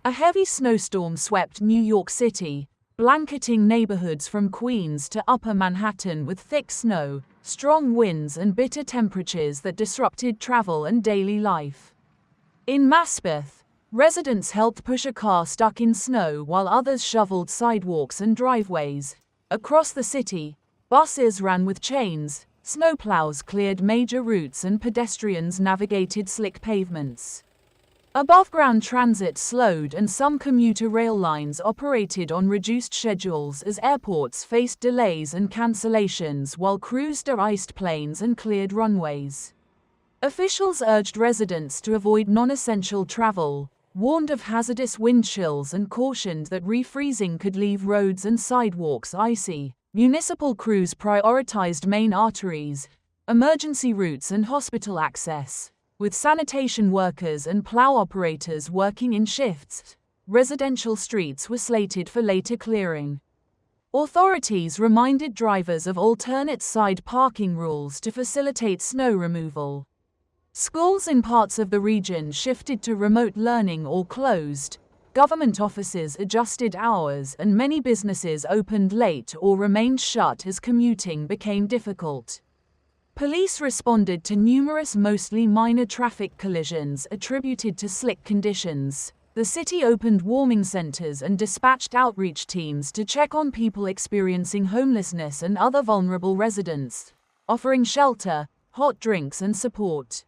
A heavy snowstorm swept New York City, blanketing neighborhoods from Queens to Upper Manhattan with thick snow, strong winds and bitter temperatures that disrupted travel and daily life. In Maspeth, residents helped push a car stuck in snow while others shoveled sidewalks and driveways. Across the city, buses ran with chains, snowplows cleared major routes and pedestrians navigated slick pavements. Above-ground transit slowed and some commuter rail lines operated on reduced schedules as airports faced delays and cancellations while crews de-iced planes and cleared runways. Officials urged residents to avoid non-essential travel, warned of hazardous wind chills and cautioned that refreezing could leave roads and sidewalks icy. Municipal crews prioritized main arteries, emergency routes and hospital access, with sanitation workers and plow operators working in shifts. Residential streets were slated for later clearing. Authorities reminded drivers of alternate side parking rules to facilitate snow removal. Schools in parts of the region shifted to remote learning or closed. Government offices adjusted hours and many businesses opened late or remained shut as commuting became difficult. Police responded to numerous mostly minor traffic collisions attributed to slick conditions. The city opened warming centers and dispatched outreach teams to check on people experiencing homelessness and other vulnerable residents, offering shelter, hot drinks and support.